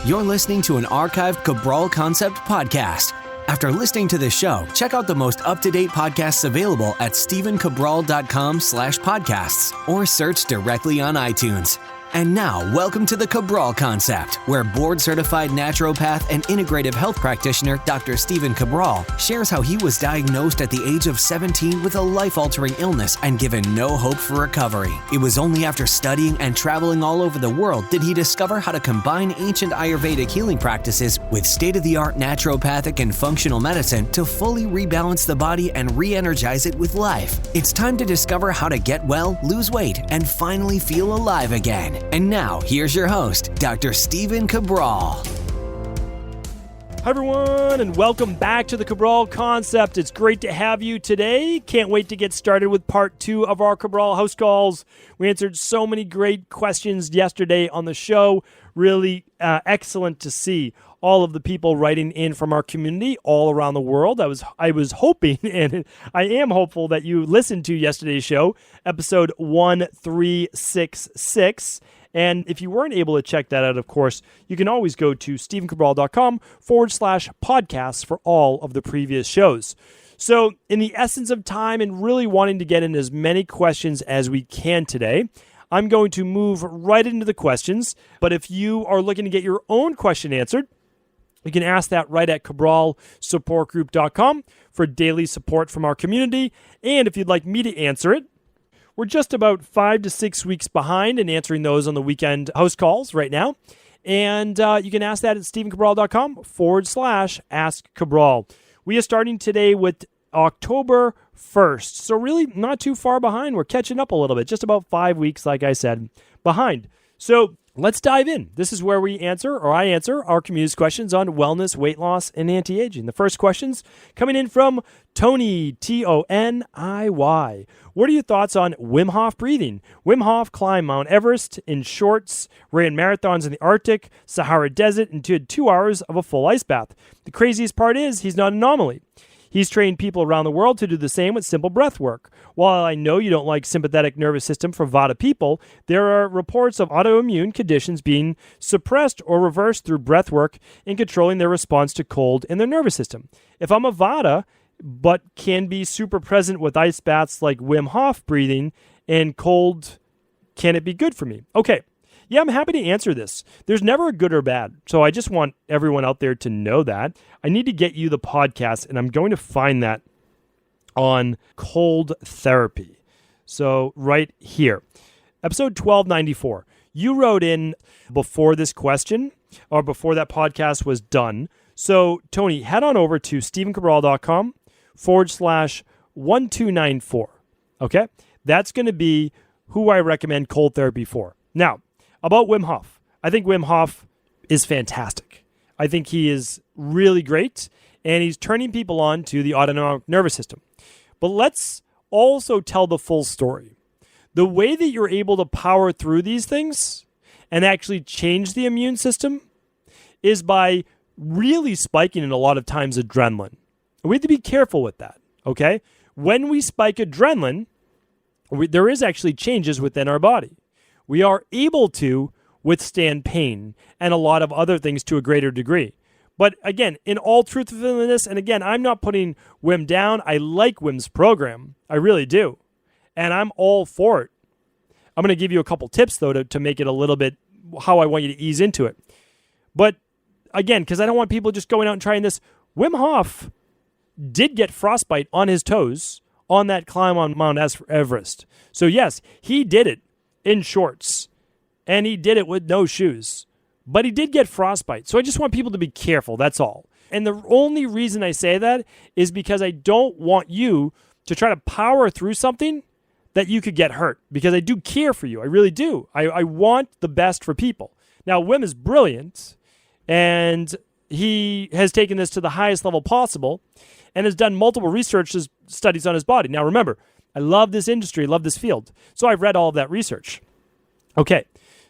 You're listening to an archived Cabral Concept podcast. After listening to this show, check out the most up-to-date podcasts available at stephencabral.com/podcasts or search directly on iTunes. And now, welcome to the Cabral Concept, where board-certified naturopath and integrative health practitioner Dr. Stephen Cabral shares how he was diagnosed at the age of 17 with a life-altering illness and given no hope for recovery. It was only after studying and traveling all over the world did he discover how to combine ancient Ayurvedic healing practices with state-of-the-art naturopathic and functional medicine to fully rebalance the body and re-energize it with life. It's time to discover how to get well, lose weight, and finally feel alive again. And now, here's your host, Dr. Stephen Cabral. Hi, everyone, and welcome back to the Cabral Concept. It's great to have you today. Can't wait to get started with part 2 of our Cabral House Calls. We answered so many great questions yesterday on the show. Really excellent to see all of the people writing in from our community all around the world. I was hoping, and I am hopeful, that you listened to yesterday's show, episode 1366. And if you weren't able to check that out, of course, you can always go to stephencabral.com/podcasts for all of the previous shows. So in the essence of time and really wanting to get in as many questions as we can today, I'm going to move right into the questions. But if you are looking to get your own question answered, you can ask that right at cabralsupportgroup.com for daily support from our community. And if you'd like me to answer it, we're just about 5 to 6 weeks behind in answering those on the weekend house calls right now. And you can ask that at stephencabral.com/ask Cabral. We are starting today with October 1st. So really not too far behind. We're catching up a little bit, just about 5 weeks, like I said, behind. So let's dive in. This is where I answer our community's questions on wellness, weight loss, and anti-aging. The first question's coming in from Toniy, Toniy. What are your thoughts on Wim Hof breathing? Wim Hof climbed Mount Everest in shorts, ran marathons in the Arctic, Sahara Desert, and did 2 hours of a full ice bath. The craziest part is he's not an anomaly. He's trained people around the world to do the same with simple breath work. While I know you don't like sympathetic nervous system for vata people, there are reports of autoimmune conditions being suppressed or reversed through breath work in controlling their response to cold in their nervous system. If I'm a vata, but can be super present with ice baths like Wim Hof breathing and cold, can it be good for me? Okay. Yeah, I'm happy to answer this. There's never a good or bad, so I just want everyone out there to know that. I need to get you the podcast, and I'm going to find that on cold therapy. So right here, episode 1294. You wrote in before this question, or before that podcast was done. So Tony, head on over to stephencabral.com/1294. Okay? That's going to be who I recommend cold therapy for. Now, about Wim Hof. I think Wim Hof is fantastic. I think he is really great, and he's turning people on to the autonomic nervous system. But let's also tell the full story. The way that you're able to power through these things and actually change the immune system is by really spiking in a lot of times adrenaline. And we have to be careful with that, okay? When we spike adrenaline, there is actually changes within our body. We are able to withstand pain and a lot of other things to a greater degree. But again, in all truthfulness, and again, I'm not putting Wim down. I like Wim's program. I really do. And I'm all for it. I'm going to give you a couple tips, though, to make it a little bit how I want you to ease into it. But again, because I don't want people just going out and trying this, Wim Hof did get frostbite on his toes on that climb on Mount Everest. So yes, he did it in shorts, and he did it with no shoes, but he did get frostbite. So I just want people to be careful, that's all. And the only reason I say that is because I don't want you to try to power through something that you could get hurt, because I do care for you. I really do. I want the best for people. Now, Wim is brilliant, and he has taken this to the highest level possible and has done multiple research studies on his body. Now, remember, I love this industry, love this field. So I've read all of that research. Okay.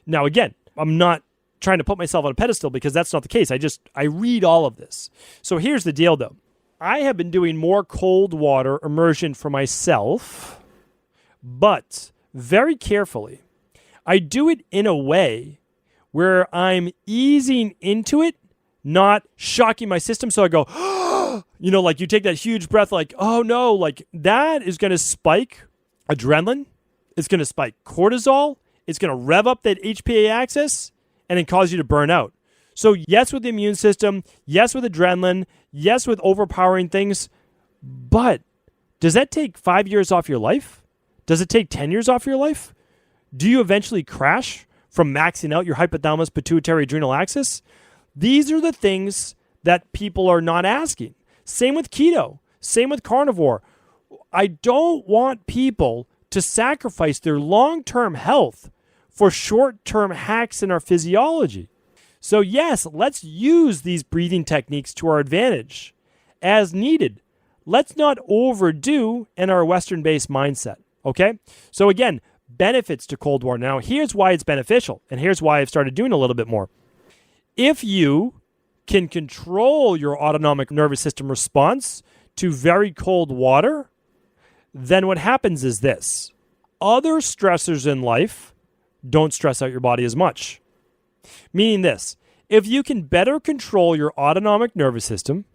Now, again, I'm not trying to put myself on a pedestal because that's not the case. I read all of this. So here's the deal, though. I have been doing more cold water immersion for myself, but very carefully. I do it in a way where I'm easing into it, not shocking my system. So I go, like you take that huge breath, like, oh no, like that is going to spike adrenaline. It's going to spike cortisol. It's going to rev up that HPA axis and then cause you to burn out. So yes, with the immune system, yes, with adrenaline, yes, with overpowering things, but does that take 5 years off your life? Does it take 10 years off your life? Do you eventually crash from maxing out your hypothalamus pituitary adrenal axis? These are the things that people are not asking. Same with keto, same with carnivore. I don't want people to sacrifice their long-term health for short-term hacks in our physiology. So yes, let's use these breathing techniques to our advantage as needed. Let's not overdo in our Western-based mindset, okay? So again, benefits to cold water. Now, here's why it's beneficial, and here's why I've started doing a little bit more. If you can control your autonomic nervous system response to very cold water, then what happens is this. Other stressors in life don't stress out your body as much. Meaning this, if you can better control your autonomic nervous system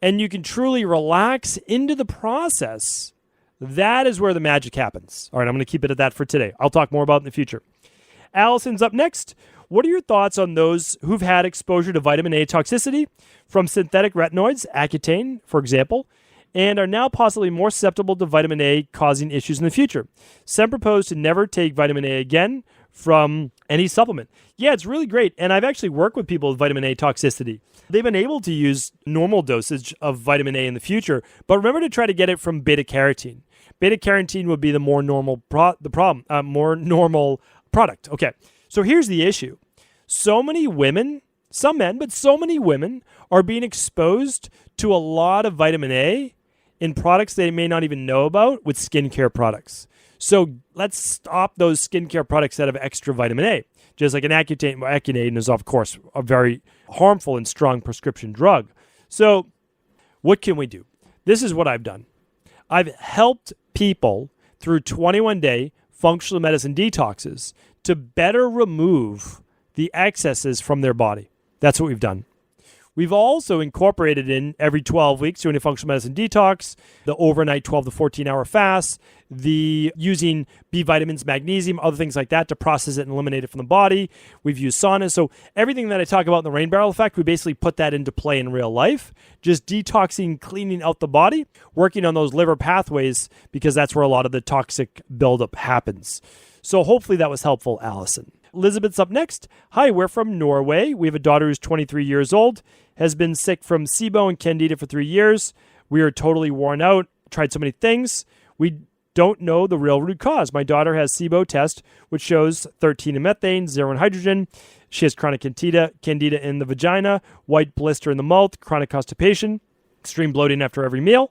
and you can truly relax into the process, that is where the magic happens. All right, I'm going to keep it at that for today. I'll talk more about it in the future. Allison's up next. What are your thoughts on those who've had exposure to vitamin A toxicity from synthetic retinoids, Accutane, for example, and are now possibly more susceptible to vitamin A causing issues in the future? Some propose to never take vitamin A again from any supplement. Yeah, it's really great. And I've actually worked with people with vitamin A toxicity. They've been able to use normal dosage of vitamin A in the future, but remember to try to get it from beta-carotene. Beta-carotene would be the more normal more normal product. Okay, so here's the issue. So many women, some men, but so many women are being exposed to a lot of vitamin A in products they may not even know about with skincare products. So let's stop those skincare products that have extra vitamin A. Just like an Accutane. Accutane is, of course, a very harmful and strong prescription drug. So what can we do? This is what I've done. I've helped people through 21-day functional medicine detoxes to better remove the excesses from their body. That's what we've done. We've also incorporated in every 12 weeks doing a functional medicine detox, the overnight 12 to 14-hour fast, the using B vitamins, magnesium, other things like that to process it and eliminate it from the body. We've used saunas. So everything that I talk about in the rain barrel effect, we basically put that into play in real life. Just detoxing, cleaning out the body, working on those liver pathways because that's where a lot of the toxic buildup happens. So hopefully that was helpful, Allison. Elizabeth's up next. Hi, we're from Norway. We have a daughter who's 23 years old, has been sick from SIBO and Candida for 3 years. We are totally worn out, tried so many things. We don't know the real root cause. My daughter has SIBO test, which shows 13 in methane, 0 in hydrogen. She has chronic candida in the vagina, white blister in the mouth, chronic constipation, extreme bloating after every meal.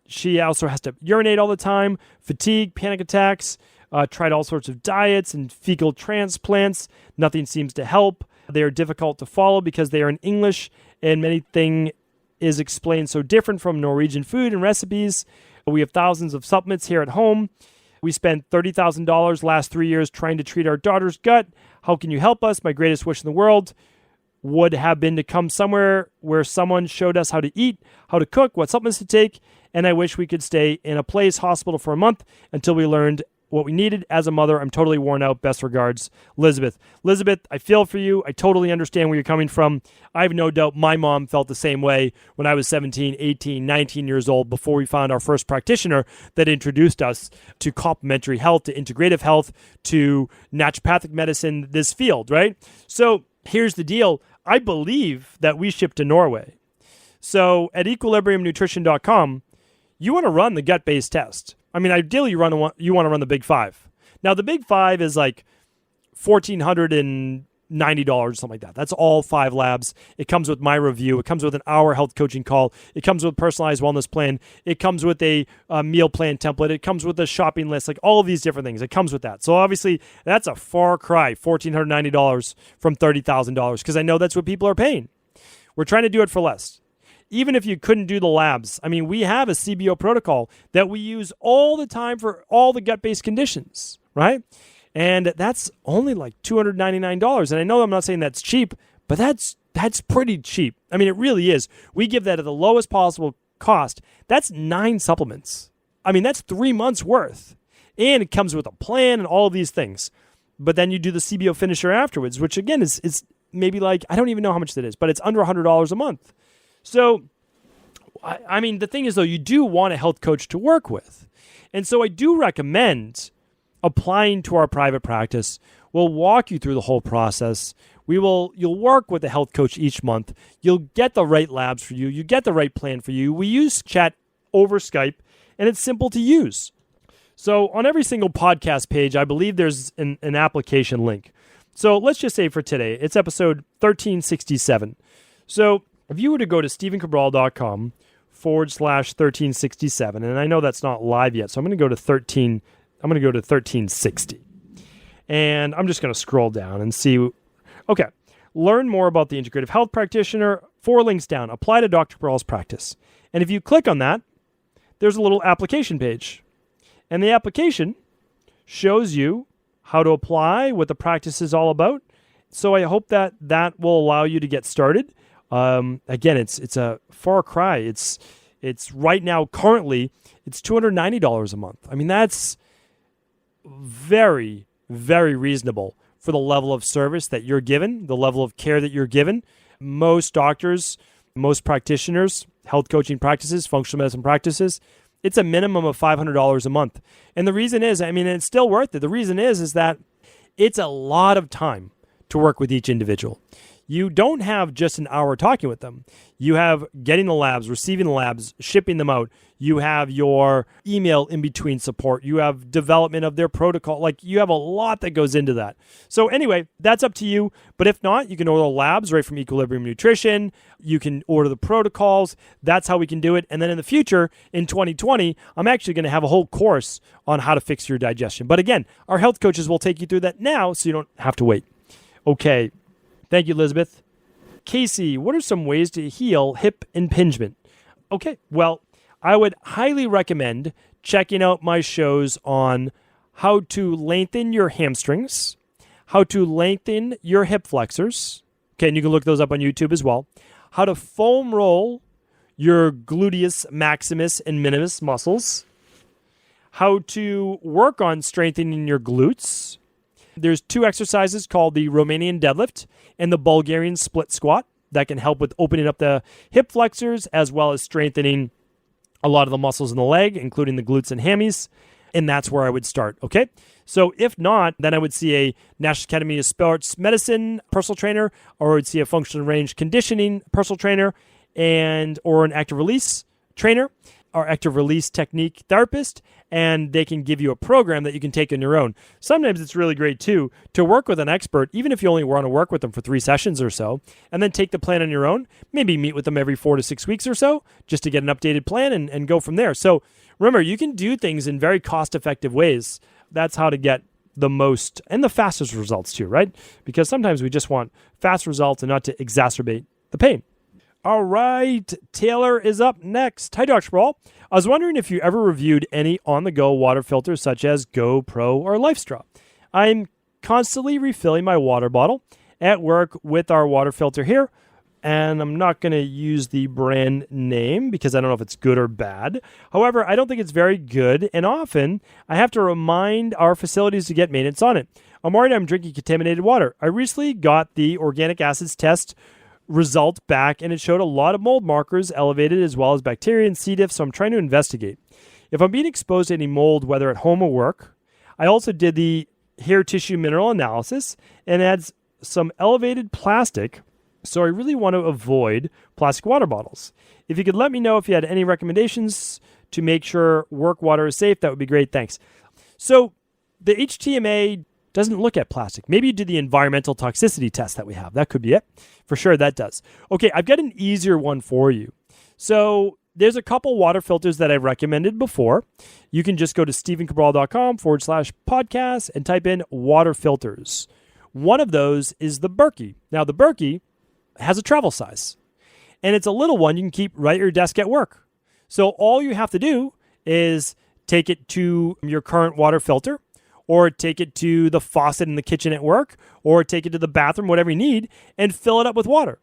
She also has to urinate all the time, fatigue, panic attacks, tried all sorts of diets and fecal transplants. Nothing seems to help. They are difficult to follow because they are in English and anything is explained so different from Norwegian food and recipes. We have thousands of supplements here at home. We spent $30,000 last 3 years trying to treat our daughter's gut. How can you help us? My greatest wish in the world would have been to come somewhere where someone showed us how to eat, how to cook, what supplements to take, and I wish we could stay in a place hospital for a month until we learned what we needed. As a mother, I'm totally worn out. Best regards, Elizabeth. Elizabeth, I feel for you. I totally understand where you're coming from. I have no doubt my mom felt the same way when I was 17, 18, 19 years old before we found our first practitioner that introduced us to complementary health, to integrative health, to naturopathic medicine, this field, right? So here's the deal. I believe that we ship to Norway. So at equilibriumnutrition.com, you want to run the gut-based test. I mean, ideally, you want to run the Big Five. Now, the Big Five is like $1,490 or something like that. That's all 5 labs. It comes with my review. It comes with an hour health coaching call. It comes with a personalized wellness plan. It comes with a meal plan template. It comes with a shopping list, like all of these different things. It comes with that. So obviously, that's a far cry, $1,490 from $30,000, because I know that's what people are paying. We're trying to do it for less. Even if you couldn't do the labs, I mean, we have a CBO protocol that we use all the time for all the gut-based conditions, right? And that's only like $299. And I know I'm not saying that's cheap, but that's pretty cheap. I mean, it really is. We give that at the lowest possible cost. That's 9 supplements. I mean, that's 3 months worth. And it comes with a plan and all of these things. But then you do the CBO finisher afterwards, which again is maybe like, I don't even know how much that is, but it's under $100 a month. So, I mean, the thing is though, you do want a health coach to work with. And so I do recommend applying to our private practice. We'll walk you through the whole process. You'll work with a health coach each month. You'll get the right labs for you. You get the right plan for you. We use chat over Skype, and it's simple to use. So on every single podcast page, I believe there's an application link. So let's just say for today, it's episode 1367. So if you were to go to stevencabral.com/1367, and I know that's not live yet, so I'm going to go to 1360. And I'm just going to scroll down and see. Okay, learn more about the integrative health practitioner. 4 links down. Apply to Dr. Cabral's practice. And if you click on that, there's a little application page. And the application shows you how to apply, what the practice is all about. So I hope that will allow you to get started. Again, it's a far cry. It's right now, currently, it's $290 a month. I mean, that's very, very reasonable for the level of service that you're given, the level of care that you're given. Most doctors, most practitioners, health coaching practices, functional medicine practices, it's a minimum of $500 a month. And the reason is, I mean, it's still worth it. The reason is that it's a lot of time to work with each individual. You don't have just an hour talking with them. You have getting the labs, receiving the labs, shipping them out. You have your email in between support. You have development of their protocol. Like, you have a lot that goes into that. So anyway, that's up to you. But if not, you can order the labs right from Equilibrium Nutrition. You can order the protocols. That's how we can do it. And then in the future, in 2020, I'm actually going to have a whole course on how to fix your digestion. But again, our health coaches will take you through that now so you don't have to wait. Okay. Thank you, Elizabeth. Casey, what are some ways to heal hip impingement? Okay, well, I would highly recommend checking out my shows on how to lengthen your hamstrings, how to lengthen your hip flexors. Okay, and you can look those up on YouTube as well. How to foam roll your gluteus maximus and minimus muscles. How to work on strengthening your glutes. There's 2 exercises called the Romanian deadlift and the Bulgarian split squat that can help with opening up the hip flexors as well as strengthening a lot of the muscles in the leg, including the glutes and hammies. And that's where I would start, okay? So if not, then I would see a National Academy of Sports Medicine personal trainer, or I would see a functional range conditioning personal trainer, or an active release trainer, or active release technique therapist, and they can give you a program that you can take on your own. Sometimes it's really great, too, to work with an expert, even if you only want to work with them for 3 sessions or so, and then take the plan on your own, maybe meet with them every 4 to 6 weeks or so, just to get an updated plan and go from there. So remember, you can do things in very cost-effective ways. That's how to get the most and the fastest results, too, right? Because sometimes we just want fast results and not to exacerbate the pain. All right, Taylor is up next. Hi, Dr. Cabral. I was wondering if you ever reviewed any on-the-go water filters such as Go, Pro, or LifeStraw. I'm constantly refilling my water bottle at work with our water filter here, and I'm not going to use the brand name because I don't know if it's good or bad. However, I don't think it's very good, and often I have to remind our facilities to get maintenance on it. I'm worried I'm drinking contaminated water. I recently got the organic acids test result back, and it showed a lot of mold markers elevated as well as bacteria and C. diff, so I'm trying to investigate. If I'm being exposed to any mold, whether at home or work, I also did the hair tissue mineral analysis and adds some elevated plastic, so I really want to avoid plastic water bottles. If you could let me know if you had any recommendations to make sure work water is safe, that would be great. Thanks. So the HTMA doesn't look at plastic. Maybe you did the environmental toxicity test that we have. That could be it. For sure, that does. Okay, I've got an easier one for you. So there's a couple water filters that I've recommended before. You can just go to stevencabral.com/podcast and type in water filters. One of those is the Berkey. Now, the Berkey has a travel size, and it's a little one you can keep right at your desk at work. So all you have to do is take it to your current water filter, or take it to the faucet in the kitchen at work, or take it to the bathroom, whatever you need, and fill it up with water.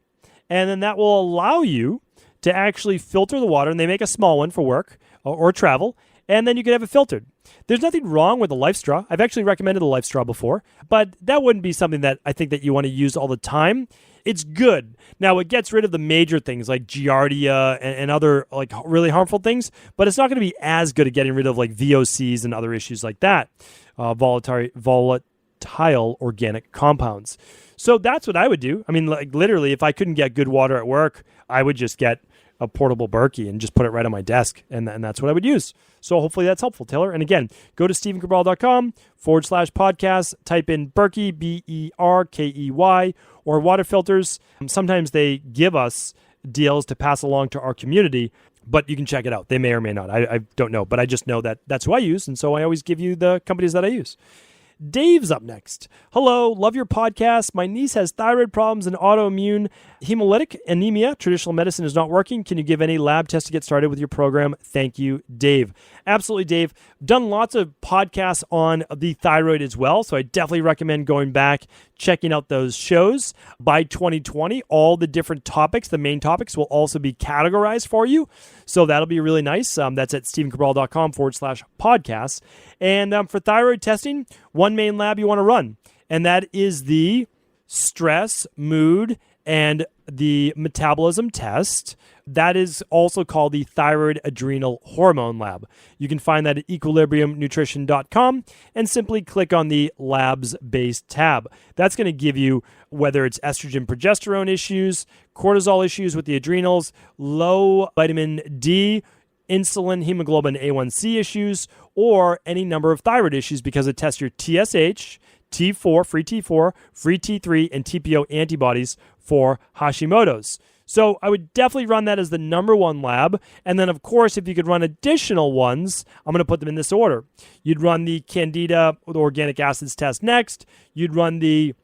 And then that will allow you to actually filter the water, and they make a small one for work or travel, and then you can have it filtered. There's nothing wrong with a life straw. I've actually recommended a life straw before, but that wouldn't be something that I think that you want to use all the time. It's good. Now, it gets rid of the major things like giardia and other like really harmful things, but it's not going to be as good at getting rid of like VOCs and other issues like that, volatile organic compounds. So that's what I would do. I mean, like literally, if I couldn't get good water at work, I would just get a portable Berkey and just put it right on my desk, and that's what I would use. So hopefully that's helpful, Taylor. And again, go to StephenCabral.com/podcast, type in Berkey, Berkey, or water filters. Sometimes they give us deals to pass along to our community, but you can check it out. They may or may not. I don't know, but I just know that that's who I use, and so I always give you the companies that I use. Dave's up next. Hello, love your podcast. My niece has thyroid problems and autoimmune hemolytic anemia. Traditional medicine is not working. Can you give any lab tests to get started with your program? Thank you, Dave. Absolutely, Dave. Done lots of podcasts on the thyroid as well, so I definitely recommend going back, checking out those shows. By 2020, all the different topics, the main topics, will also be categorized for you, so that'll be really nice. That's at StephenCabral.com/podcast. And for thyroid testing, one main lab you want to run, and that is the stress, mood, and the metabolism test. That is also called the thyroid adrenal hormone lab. You can find that at equilibriumnutrition.com and simply click on the labs-based tab. That's going to give you whether it's estrogen progesterone issues, cortisol issues with the adrenals, low vitamin D, insulin, hemoglobin A1C issues, or any number of thyroid issues, because it tests your TSH, T4, free T3, and TPO antibodies for Hashimoto's. So I would definitely run that as the number one lab. And then, of course, if you could run additional ones, I'm going to put them in this order. You'd run the Candida, the organic acids test next. You'd run the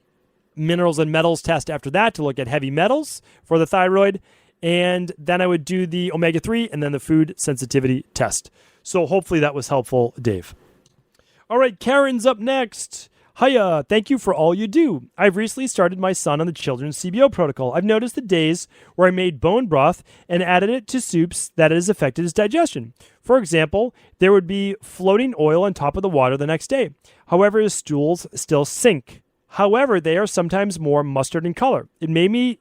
minerals and metals test after that to look at heavy metals for the thyroid. And then I would do the omega-3 and then the food sensitivity test. So hopefully that was helpful, Dave. All right, Karen's up next. Hiya, thank you for all you do. I've recently started my son on the children's CBO protocol. I've noticed the days where I made bone broth and added it to soups that it has affected his digestion. For example, there would be floating oil on top of the water the next day. However, his stools still sink. However, they are sometimes more mustard in color. It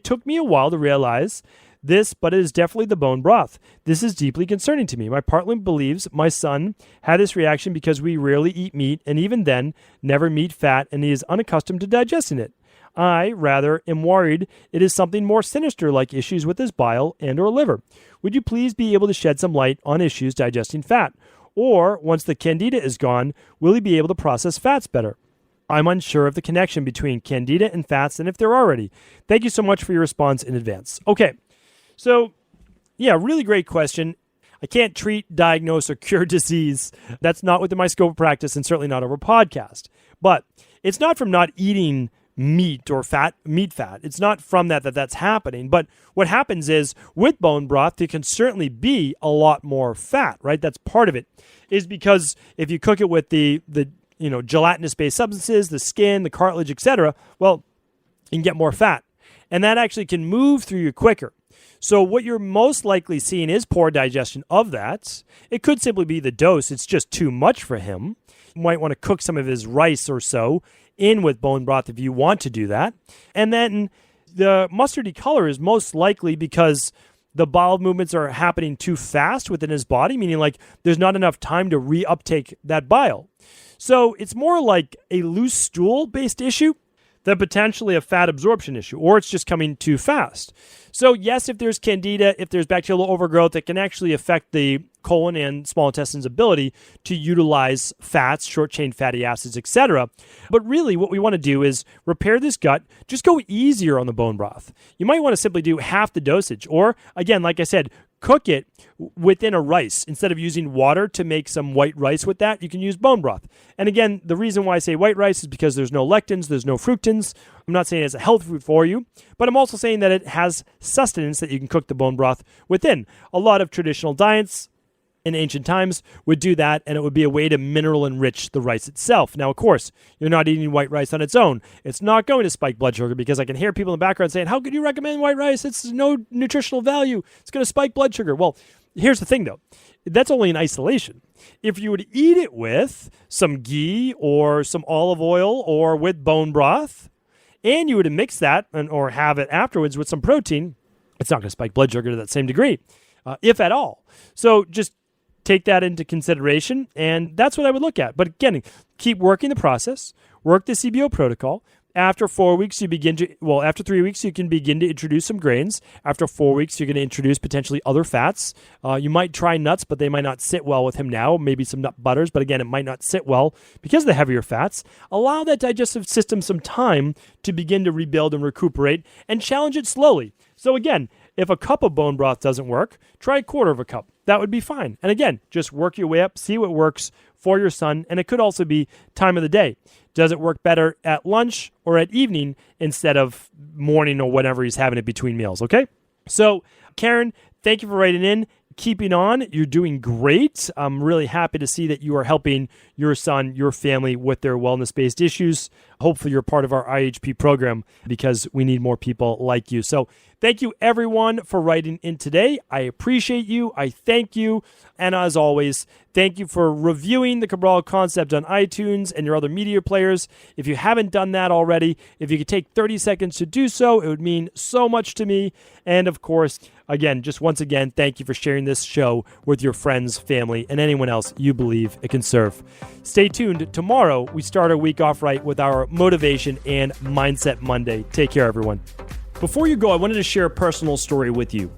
took me a while to realize this, but it is definitely the bone broth. This is deeply concerning to me. My partner believes my son had this reaction because we rarely eat meat, and even then, never meat fat, and he is unaccustomed to digesting it. I, rather, am worried it is something more sinister, like issues with his bile and or liver. Would you please be able to shed some light on issues digesting fat? Or, once the candida is gone, will he be able to process fats better? I'm unsure of the connection between candida and fats and if they're already. Thank you so much for your response in advance. Okay, so yeah, really great question. I can't treat, diagnose, or cure disease. That's not within my scope of practice and certainly not over podcast. But it's not from not eating meat or meat fat. It's not from that's happening. But what happens is with bone broth, there can certainly be a lot more fat, right? That's part of it, is because if you cook it with the gelatinous-based substances, the skin, the cartilage, etc., well, you can get more fat. And that actually can move through you quicker. So what you're most likely seeing is poor digestion of that. It could simply be the dose. It's just too much for him. You might want to cook some of his rice or so in with bone broth if you want to do that. And then the mustardy color is most likely because the bowel movements are happening too fast within his body, meaning like there's not enough time to reuptake that bile. So it's more like a loose stool-based issue than potentially a fat absorption issue, or it's just coming too fast. So yes, if there's candida, if there's bacterial overgrowth, it can actually affect the colon and small intestine's ability to utilize fats, short-chain fatty acids, etc. But really what we want to do is repair this gut. Just go easier on the bone broth. You might want to simply do half the dosage, or again, like I said, cook it within a rice. Instead of using water to make some white rice with that, you can use bone broth. And again, the reason why I say white rice is because there's no lectins, there's no fructans. I'm not saying it's a health food for you, but I'm also saying that it has sustenance that you can cook the bone broth within. A lot of traditional diets in ancient times would do that, and it would be a way to mineral enrich the rice itself. Now, of course, you're not eating white rice on its own. It's not going to spike blood sugar, because I can hear people in the background saying, how could you recommend white rice? It's no nutritional value. It's going to spike blood sugar. Well, here's the thing, though. That's only in isolation. If you would eat it with some ghee or some olive oil or with bone broth, and you were to mix that or have it afterwards with some protein, it's not going to spike blood sugar to that same degree, if at all. So just take that into consideration, and that's what I would look at. But again, keep working the process, work the CBO protocol. After 4 weeks, after 3 weeks, you can begin to introduce some grains. After 4 weeks, you're going to introduce potentially other fats. You might try nuts, but they might not sit well with him now. Maybe some nut butters, but again, it might not sit well because of the heavier fats. Allow that digestive system some time to begin to rebuild and recuperate, and challenge it slowly. So again, if a cup of bone broth doesn't work, try a quarter of a cup. That would be fine. And again, just work your way up, see what works for your son. And it could also be time of the day. Does it work better at lunch or at evening instead of morning or whenever he's having it between meals? Okay. So Karen, thank you for writing in. Keeping on. You're doing great. I'm really happy to see that you are helping your son, your family with their wellness-based issues. Hopefully you're part of our IHP program, because we need more people like you. So thank you everyone for writing in today. I appreciate you. I thank you. And as always, thank you for reviewing the Cabral Concept on iTunes and your other media players. If you haven't done that already, if you could take 30 seconds to do so, it would mean so much to me. And of course, again, just once again, thank you for sharing this show with your friends, family, and anyone else you believe it can serve. Stay tuned. Tomorrow, we start our week off right with our Motivation and Mindset Monday. Take care, everyone. Before you go, I wanted to share a personal story with you.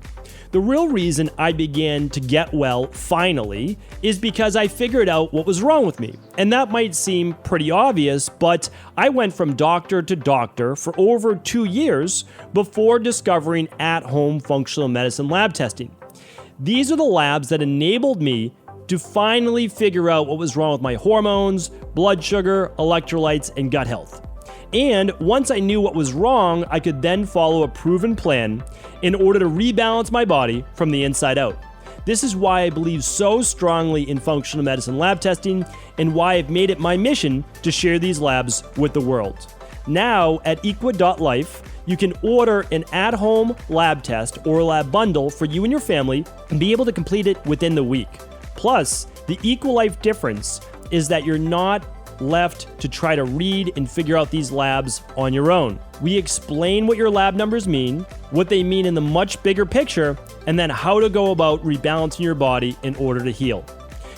The real reason I began to get well finally is because I figured out what was wrong with me. And that might seem pretty obvious, but I went from doctor to doctor for over 2 years before discovering at-home functional medicine lab testing. These are the labs that enabled me to finally figure out what was wrong with my hormones, blood sugar, electrolytes, and gut health. And once I knew what was wrong, I could then follow a proven plan in order to rebalance my body from the inside out. This is why I believe so strongly in functional medicine lab testing, and why I've made it my mission to share these labs with the world. Now at equa.life, you can order an at-home lab test or lab bundle for you and your family and be able to complete it within the week. Plus, the EquaLife difference is that you're not left to try to read and figure out these labs on your own. We explain what your lab numbers mean, what they mean in the much bigger picture, and then how to go about rebalancing your body in order to heal.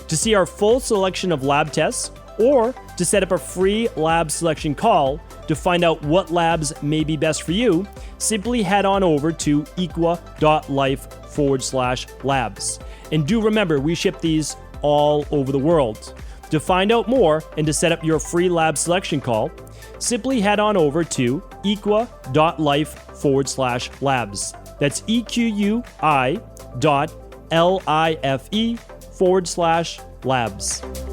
To see our full selection of lab tests, or to set up a free lab selection call to find out what labs may be best for you, simply head on over to equa.life/labs. And do remember, we ship these all over the world. To find out more and to set up your free lab selection call, simply head on over to equa.life/labs. That's EQUI.LIFE/labs.